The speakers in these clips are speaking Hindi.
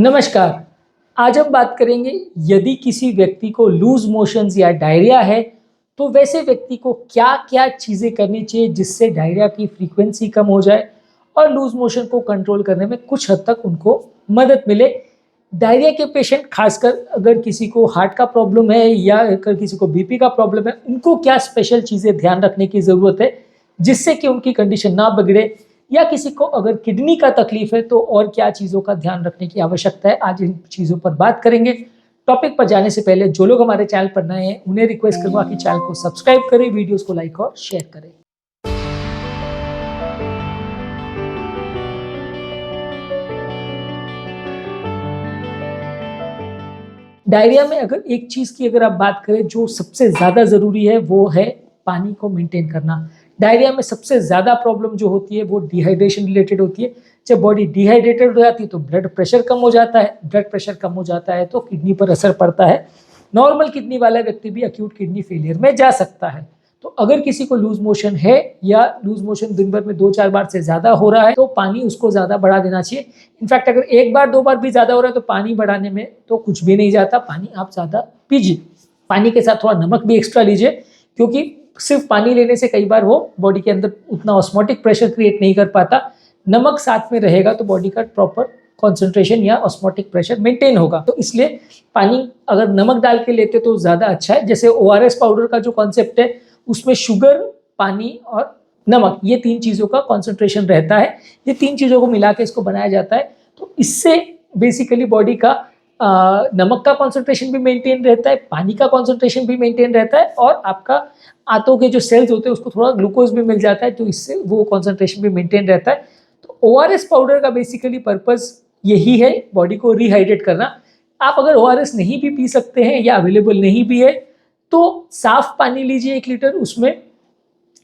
नमस्कार। आज हम बात करेंगे यदि किसी व्यक्ति को लूज मोशंस या डायरिया है तो वैसे व्यक्ति को क्या क्या चीज़ें करनी चाहिए जिससे डायरिया की फ्रीक्वेंसी कम हो जाए और लूज मोशन को कंट्रोल करने में कुछ हद तक उनको मदद मिले। डायरिया के पेशेंट, खासकर अगर किसी को हार्ट का प्रॉब्लम है या अगर किसी को बीपी का प्रॉब्लम है, उनको क्या स्पेशल चीज़ें ध्यान रखने की ज़रूरत है जिससे कि उनकी कंडीशन ना बिगड़े, या किसी को अगर किडनी का तकलीफ है तो और क्या चीज़ों का ध्यान रखने की आवश्यकता है। आज इन चीज़ों पर बात करेंगे। टॉपिक पर जाने से पहले जो लोग हमारे चैनल पर नए हैं उन्हें रिक्वेस्ट करूंगा कि चैनल को सब्सक्राइब करें, वीडियोस को लाइक और शेयर करें। डायरिया में अगर एक चीज़ की अगर आप बात करें जो सबसे ज़्यादा ज़रूरी है वो है पानी को मेंटेन करना। डायरिया में सबसे ज़्यादा प्रॉब्लम जो होती है वो डिहाइड्रेशन रिलेटेड होती है। जब बॉडी डिहाइड्रेटेड हो जाती है तो ब्लड प्रेशर कम हो जाता है, ब्लड प्रेशर कम हो जाता है तो किडनी पर असर पड़ता है। नॉर्मल किडनी वाला व्यक्ति भी अक्यूट किडनी फेलियर में जा सकता है। तो अगर किसी को लूज मोशन है या लूज मोशन दिन भर में 2-4 बार से ज़्यादा हो रहा है तो पानी उसको ज़्यादा बढ़ा देना चाहिए। इनफैक्ट अगर 1 बार 2 बार भी ज़्यादा हो रहा है तो पानी बढ़ाने में तो कुछ भी नहीं जाता, पानी आप ज़्यादा पीजिए। पानी के साथ थोड़ा नमक भी एक्स्ट्रा लीजिए, क्योंकि सिर्फ पानी लेने से कई बार वो बॉडी के अंदर उतना ऑस्मोटिक प्रेशर क्रिएट नहीं कर पाता। नमक साथ में रहेगा तो बॉडी का प्रॉपर कॉन्सेंट्रेशन या ऑस्मोटिक प्रेशर मेंटेन होगा। तो इसलिए पानी अगर नमक डाल के लेते तो ज़्यादा अच्छा है। जैसे ORS पाउडर का जो कॉन्सेप्ट है उसमें शुगर, पानी और नमक, ये 3 चीज़ों का कॉन्सेंट्रेशन रहता है। ये 3 चीज़ों को मिला के इसको बनाया जाता है। तो इससे बेसिकली बॉडी का नमक का कॉन्सेंट्रेशन भी मेंटेन रहता है, पानी का कॉन्सेंट्रेशन भी मेंटेन रहता है और आपका आंतों के जो सेल्स होते हैं उसको थोड़ा ग्लूकोज भी मिल जाता है, तो इससे वो कॉन्सेंट्रेशन भी मेंटेन रहता है। तो ORS पाउडर का बेसिकली पर्पस यही है, बॉडी को रिहाइड्रेट करना। आप अगर ORS नहीं भी पी सकते हैं या अवेलेबल नहीं भी है तो साफ पानी लीजिए 1 लीटर, उसमें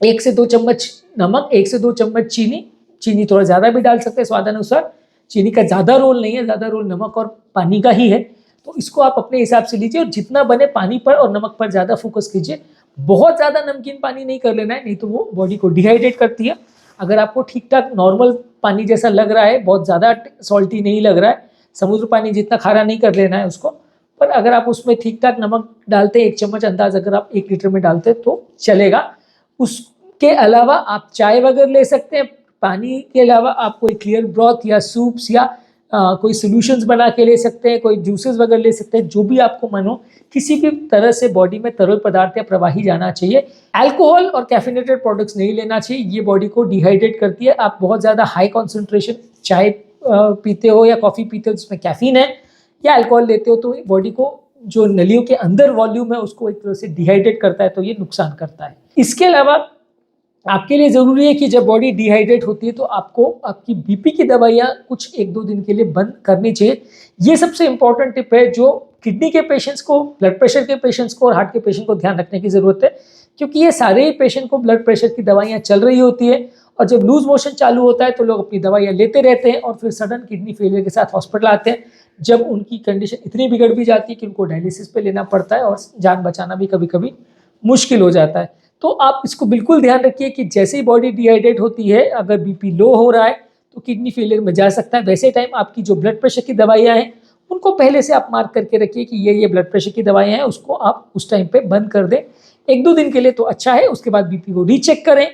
1 से 2 चम्मच नमक, 1 से 2 चम्मच चीनी, चीनी थोड़ा ज़्यादा भी डाल सकते हैं स्वादानुसार। चीनी का ज़्यादा रोल नहीं है, ज़्यादा रोल नमक और पानी का ही है। तो इसको आप अपने हिसाब से लीजिए और जितना बने पानी पर और नमक पर ज़्यादा फोकस कीजिए। बहुत ज़्यादा नमकीन पानी नहीं कर लेना है, नहीं तो वो बॉडी को डिहाइड्रेट करती है। अगर आपको ठीक ठाक नॉर्मल पानी जैसा लग रहा है, बहुत ज़्यादा सॉल्टी नहीं लग रहा है, समुद्र पानी जितना खारा नहीं कर लेना है उसको, पर अगर आप उसमें ठीक ठाक नमक डालते हैं, 1 चम्मच अंदाज अगर आप 1 लीटर में डालते हैं तो चलेगा। उसके अलावा आप चाय वगैरह ले सकते हैं। पानी के अलावा आप कोई क्लियर ब्रॉथ या सूप्स या कोई सॉल्यूशंस बना के ले सकते हैं, कोई जूसेस वगैरह ले सकते हैं, जो भी आपको मन हो। किसी भी तरह से बॉडी में तरल पदार्थ या प्रवाही जाना चाहिए। अल्कोहल और कैफिनेटेड प्रोडक्ट्स नहीं लेना चाहिए, ये बॉडी को डिहाइड्रेट करती है। आप बहुत ज़्यादा हाई कॉन्सेंट्रेशन चाय पीते हो या कॉफ़ी पीते हो जिसमें कैफीन है, या अल्कोहल लेते हो तो बॉडी को जो नलियों के अंदर वॉल्यूम है उसको एक तरह से डिहाइड्रेट करता है, तो ये नुकसान करता है। इसके अलावा आपके लिए ज़रूरी है कि जब बॉडी डिहाइड्रेट होती है तो आपको आपकी बीपी की दवाइयाँ कुछ 1-2 दिन के लिए बंद करनी चाहिए। ये सबसे इंपॉर्टेंट टिप है जो किडनी के पेशेंट्स को, ब्लड प्रेशर के पेशेंट्स को और हार्ट के पेशेंट को ध्यान रखने की ज़रूरत है, क्योंकि ये सारे ही पेशेंट को ब्लड प्रेशर की दवाइयाँ चल रही होती है और जब लूज मोशन चालू होता है तो लोग अपनी दवाइयाँ लेते रहते हैं और फिर सडन किडनी फेलियर के साथ हॉस्पिटल आते हैं, जब उनकी कंडीशन इतनी बिगड़ भी जाती है कि उनको डायलिसिस पे लेना पड़ता है और जान बचाना भी कभी कभी मुश्किल हो जाता है। तो आप इसको बिल्कुल ध्यान रखिए कि जैसे ही बॉडी डिहाइड्रेट होती है, अगर बीपी लो हो रहा है तो किडनी फेलियर में जा सकता है। वैसे टाइम आपकी जो ब्लड प्रेशर की दवाइयाँ हैं उनको पहले से आप मार्क करके रखिए कि ये ब्लड प्रेशर की दवाइयाँ हैं, उसको आप उस टाइम पे बंद कर दें 1-2 दिन के लिए तो अच्छा है। उसके बाद बीपी को रीचेक करें,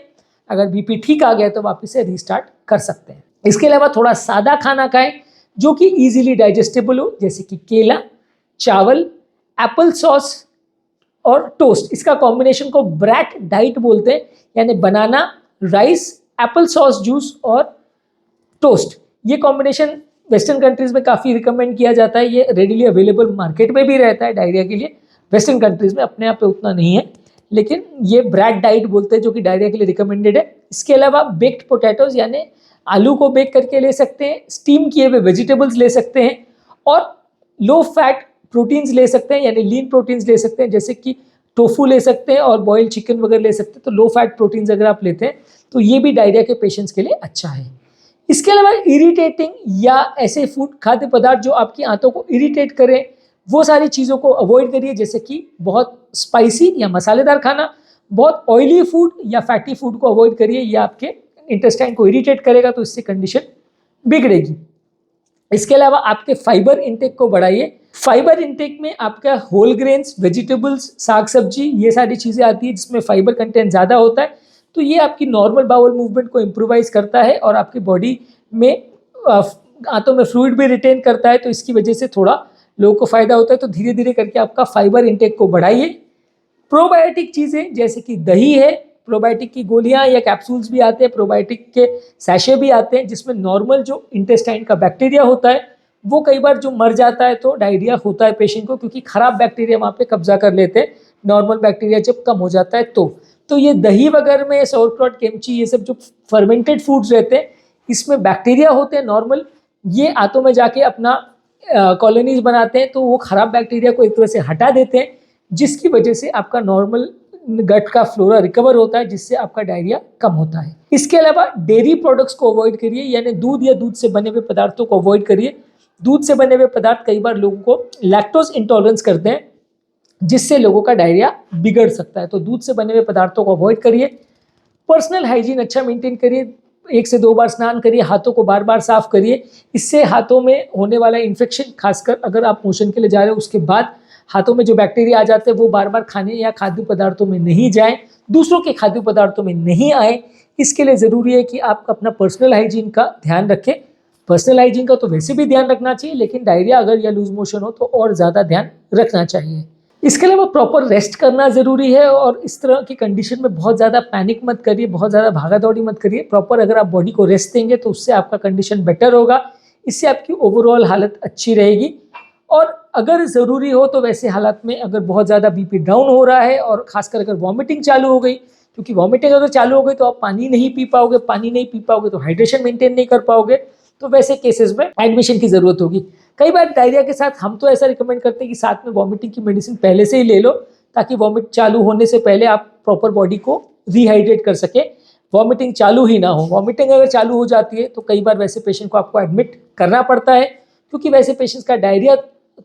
अगर बीपी ठीक आ गया तो वापस से रीस्टार्ट कर सकते हैं। इसके अलावा थोड़ा सादा खाना खाएं जो कि इजीली डाइजेस्टेबल हो, जैसे कि केला, चावल, एप्पल सॉस और टोस्ट। इसका कॉम्बिनेशन को ब्रैट डाइट बोलते हैं, यानी बनाना, राइस, एप्पल सॉस जूस और टोस्ट। ये कॉम्बिनेशन वेस्टर्न कंट्रीज़ में काफ़ी रिकमेंड किया जाता है। ये रेडिली अवेलेबल मार्केट में भी रहता है डायरिया के लिए। वेस्टर्न कंट्रीज़ में अपने आप पे उतना नहीं है, लेकिन ये ब्रैट डाइट बोलते हैं जो कि डायरिया के लिए रिकमेंडेड है। इसके अलावा बेक्ड पोटैटोज यानी आलू को बेक करके ले सकते हैं, स्टीम किए हुए वेजिटेबल्स ले सकते हैं और लो फैट प्रोटीन्स ले सकते हैं, यानी लीन प्रोटीन्स ले सकते हैं, जैसे कि टोफू ले सकते हैं और बॉइल्ड चिकन वगैरह ले सकते हैं। तो लो फैट प्रोटीन्स अगर आप लेते हैं तो ये भी डायरिया के पेशेंट्स के लिए अच्छा है। इसके अलावा इरिटेटिंग या ऐसे फूड, खाद्य पदार्थ जो आपकी आंतों को इरिटेट करें, वो सारी चीज़ों को अवॉइड करिए, जैसे कि बहुत स्पाइसी या मसालेदार खाना, बहुत ऑयली फूड या फैटी फूड को अवॉइड करिए। ये आपके इंटेस्टाइन को इरिटेट करेगा तो इससे कंडीशन बिगड़ेगी। इसके अलावा आपके फाइबर इंटेक को बढ़ाइए। फाइबर इंटेक में आपका होल ग्रेन्स, वेजिटेबल्स, साग सब्जी, ये सारी चीज़ें आती है जिसमें फाइबर कंटेंट ज़्यादा होता है। तो ये आपकी नॉर्मल बाउल मूवमेंट को इम्प्रोवाइज करता है और आपकी बॉडी में आंतों में फ्लूइड भी रिटेन करता है, तो इसकी वजह से थोड़ा लोगों को फायदा होता है। तो धीरे धीरे करके आपका फाइबर इंटेक को बढ़ाइए। प्रोबायोटिक चीज़ें जैसे कि दही है, प्रोबायोटिक की गोलियां या कैप्सूल्स भी आते हैं, प्रोबायोटिक के सैशे भी आते हैं जिसमें नॉर्मल जो इंटेस्टाइन का बैक्टीरिया होता है वो कई बार जो मर जाता है तो डायरिया होता है पेशेंट को, क्योंकि खराब बैक्टीरिया वहाँ पे कब्जा कर लेते हैं। नॉर्मल बैक्टीरिया जब कम हो जाता है तो ये दही वगैरह में सौरक्रॉट, किमची, ये सब जो फर्मेंटेड फूड्स रहते हैं इसमें बैक्टीरिया होते हैं नॉर्मल, ये आंतों में जाके अपना कॉलोनीज बनाते हैं, तो वो खराब बैक्टीरिया को एक तरह से हटा देते हैं, जिसकी वजह से आपका नॉर्मल गट का फ्लोरा रिकवर होता है, जिससे आपका डायरिया कम होता है। इसके अलावा डेयरी प्रोडक्ट्स को अवॉइड करिए, यानी दूध या दूध से बने हुए पदार्थों को अवॉइड करिए। दूध से बने हुए पदार्थ कई बार लोगों को लैक्टोज इंटॉलरेंस करते हैं, जिससे लोगों का डायरिया बिगड़ सकता है। तो दूध से बने हुए पदार्थों को अवॉइड करिए। पर्सनल हाइजीन अच्छा मेंटेन करिए, 1 से 2 बार स्नान करिए, हाथों को बार बार साफ करिए। इससे हाथों में होने वाला इन्फेक्शन, खासकर अगर आप मोशन के लिए जा रहे हो उसके बाद हाथों में जो बैक्टीरिया आ जाते हैं वो बार बार खाने या खाद्य पदार्थों में नहीं जाएं, दूसरों के खाद्य पदार्थों में नहीं आए। इसके लिए ज़रूरी है कि आप अपना पर्सनल हाइजीन का ध्यान रखें। पर्सनल हाइजीन का तो वैसे भी ध्यान रखना चाहिए, लेकिन डायरिया अगर या लूज मोशन हो तो और ज़्यादा ध्यान रखना चाहिए। इसके अलावा प्रॉपर रेस्ट करना ज़रूरी है, और इस तरह की कंडीशन में बहुत ज़्यादा पैनिक मत करिए, बहुत ज़्यादा भागा दौड़ी मत करिए। प्रॉपर अगर आप बॉडी को रेस्ट देंगे तो उससे आपका कंडीशन बेटर होगा, इससे आपकी ओवरऑल हालत अच्छी रहेगी। और अगर ज़रूरी हो तो वैसे हालात में अगर बहुत ज़्यादा बीपी डाउन हो रहा है और खासकर अगर वॉमिटिंग चालू हो गई, क्योंकि वॉमिटिंग अगर चालू हो गई तो आप पानी नहीं पी पाओगे, पानी नहीं पी पाओगे तो हाइड्रेशन मेंटेन नहीं कर पाओगे, तो वैसे केसेस में एडमिशन की ज़रूरत होगी। कई बार डायरिया के साथ हम तो ऐसा रिकमेंड करते हैं कि साथ में वॉमिटिंग की मेडिसिन पहले से ही ले लो, ताकि वॉमिट चालू होने से पहले आप प्रॉपर बॉडी को रिहाइड्रेट कर सके, वॉमिटिंग चालू ही ना हो। वॉमिटिंग अगर चालू हो जाती है तो कई बार वैसे पेशेंट को आपको एडमिट करना पड़ता है, क्योंकि वैसे पेशेंट्स का डायरिया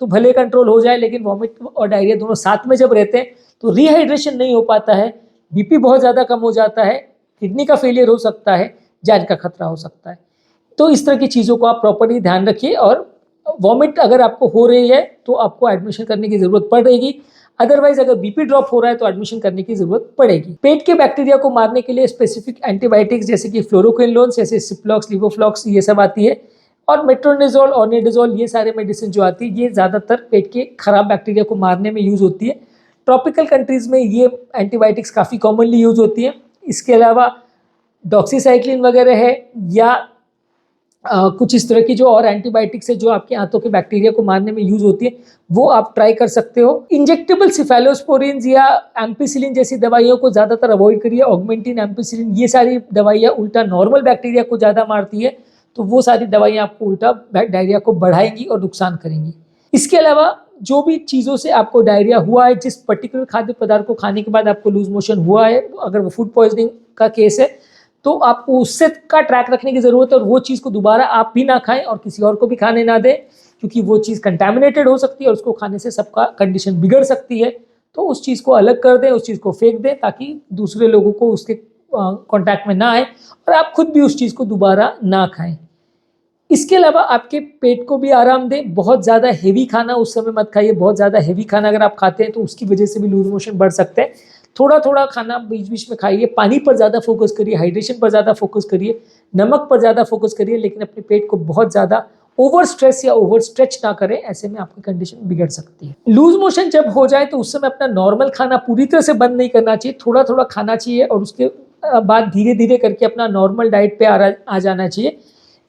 तो भले कंट्रोल हो जाए, लेकिन वॉमिट और डायरिया दोनों साथ में जब रहते हैं तो रिहाइड्रेशन नहीं हो पाता है, बीपी बहुत ज़्यादा कम हो जाता है, किडनी का फेलियर हो सकता है, जान का खतरा हो सकता है। तो इस तरह की चीज़ों को आप प्रॉपर्ली ध्यान रखिए, और वॉमिट अगर आपको हो रही है तो आपको एडमिशन करने की ज़रूरत पड़ेगी। अदरवाइज अगर बीपी ड्रॉप हो रहा है तो एडमिशन करने की ज़रूरत पड़ेगी। पेट के बैक्टीरिया को मारने के लिए स्पेसिफिक एंटीबायोटिक्स जैसे कि फ्लोरोक्विनोलोन, जैसे सिप्लॉक्स, लिवोफ्लॉक्स, ये सब आती है, और मेट्रोनिजोल, ऑर्निडाजोल, ये सारे मेडिसिन जो आती है ये ज़्यादातर पेट के खराब बैक्टीरिया को मारने में यूज़ होती है। ट्रॉपिकल कंट्रीज़ में ये एंटीबायोटिक्स काफ़ी कॉमनली यूज़ होती है। इसके अलावा डॉक्सीसाइक्लिन वगैरह है, या कुछ इस तरह की जो और एंटीबायोटिक्स है जो आपके आंतों के बैक्टीरिया को मारने में यूज होती है, वो आप ट्राई कर सकते हो। इंजेक्टेबल सिफेलोस्पोरिन्स या एम्पिसिलिन जैसी दवाइयों को ज़्यादातर अवॉइड करिए। ऑगमेंटिन, एम्पिसिलिन, ये सारी दवाइयाँ उल्टा नॉर्मल बैक्टीरिया को ज़्यादा मारती है, तो वो सारी दवाइयाँ आपको उल्टा डायरिया को बढ़ाएंगी और नुकसान करेंगी। इसके अलावा जो भी चीज़ों से आपको डायरिया हुआ है, जिस पर्टिकुलर खाद्य पदार्थ को खाने के बाद आपको लूज मोशन हुआ है, अगर वो फूड पॉइजनिंग का केस है तो आपको उससे का ट्रैक रखने की ज़रूरत है, और वो चीज़ को दोबारा आप भी ना खाएं और किसी और को भी खाने ना दें, क्योंकि वो चीज़ कंटैमिनेटेड हो सकती है और उसको खाने से सबका कंडीशन बिगड़ सकती है। तो उस चीज़ को अलग कर दें, उस चीज़ को फेंक दें, ताकि दूसरे लोगों को उसके कॉन्टैक्ट में ना आए और आप खुद भी उस चीज़ को दोबारा ना खाएं। इसके अलावा आपके पेट को भी आराम दें। बहुत ज़्यादा हेवी खाना उस समय मत खाइए। बहुत ज़्यादा हेवी खाना अगर आप खाते हैं तो उसकी वजह से भी लूज मोशन बढ़ सकते हैं। थोड़ा थोड़ा खाना बीच बीच में खाइए। पानी पर ज़्यादा फोकस करिए, हाइड्रेशन पर ज़्यादा फोकस करिए, नमक पर ज़्यादा फोकस करिए, लेकिन अपने पेट को बहुत ज़्यादा ओवर स्ट्रेस या ओवर स्ट्रेच ना करें, ऐसे में आपकी कंडीशन बिगड़ सकती है। लूज मोशन जब हो जाए तो उस समय अपना नॉर्मल खाना पूरी तरह से बंद नहीं करना चाहिए, थोड़ा थोड़ा खाना चाहिए और उसके बाद धीरे धीरे करके अपना नॉर्मल डाइट पे आ जाना चाहिए।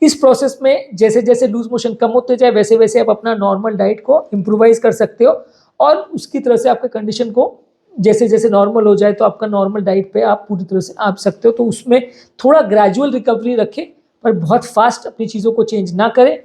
इस प्रोसेस में जैसे जैसे लूज मोशन कम होते जाए वैसे वैसे आप अपना नॉर्मल डाइट को इम्प्रोवाइज कर सकते हो, और उसकी तरह से आपके कंडीशन को जैसे जैसे नॉर्मल हो जाए तो आपका नॉर्मल डाइट पे आप पूरी तरह से आ सकते हो। तो उसमें थोड़ा ग्रेजुअल रिकवरी रखें, पर बहुत फास्ट अपनी चीज़ों को चेंज ना करें।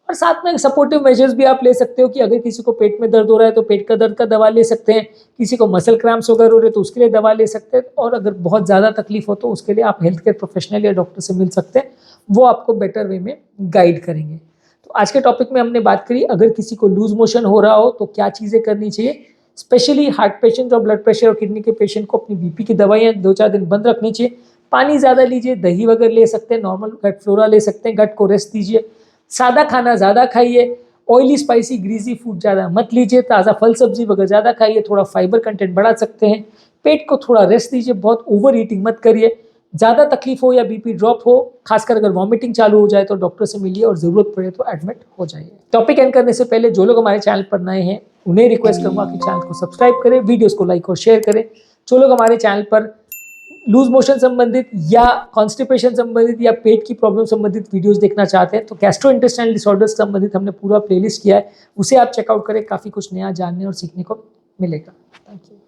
और साथ में सपोर्टिव मेजर्स भी आप ले सकते हो कि अगर किसी को पेट में दर्द हो रहा है तो पेट का दर्द का दवा ले सकते हैं, किसी को मसल क्रैम्प्स वगैरह हो रहे तो उसके लिए दवा ले सकते हैं, और अगर बहुत ज़्यादा तकलीफ हो तो उसके लिए आप हेल्थ केयर प्रोफेशनल या डॉक्टर से मिल सकते हैं, वो आपको बेटर वे में गाइड करेंगे। तो आज के टॉपिक में हमने बात करी, अगर किसी को लूज मोशन हो रहा हो तो क्या चीज़ें करनी चाहिए। स्पेशली हार्ट पेशेंट और ब्लड प्रेशर और किडनी के पेशेंट को अपनी बीपी की दवाइयाँ 2-4 दिन बंद रखनी चाहिए। पानी ज़्यादा लीजिए, दही वगैरह ले सकते हैं, नॉर्मल गट फ्लोरा ले सकते हैं, गट को रेस्ट दीजिए। सादा खाना ज़्यादा खाइए, ऑयली स्पाइसी ग्रीसी फूड ज़्यादा मत लीजिए, ताज़ा फल सब्जी वगैरह ज़्यादा खाइए, थोड़ा फाइबर कंटेंट बढ़ा सकते हैं, पेट को थोड़ा रेस्ट दीजिए, बहुत ओवर ईटिंग मत करिए, ज़्यादा तकलीफ हो या बीपी ड्रॉप हो, खासकर अगर वॉमिटिंग चालू हो जाए तो डॉक्टर से मिलिए और ज़रूरत पड़े तो एडमिट हो जाइए। टॉपिक एंड करने से पहले जो लोग हमारे चैनल पर नए हैं उन्हें रिक्वेस्ट करूँगा कि चैनल को सब्सक्राइब करें, वीडियोज़ को लाइक और शेयर करें। जो लोग हमारे चैनल पर लूज मोशन संबंधित या कॉन्स्टिपेशन संबंधित या पेट की प्रॉब्लम संबंधित वीडियोस देखना चाहते हैं तो गैस्ट्रोइंटेस्टाइनल डिसऑर्डर्स संबंधित हमने पूरा प्लेलिस्ट किया है, उसे आप चेकआउट करें, काफ़ी कुछ नया जानने और सीखने को मिलेगा। Thank you.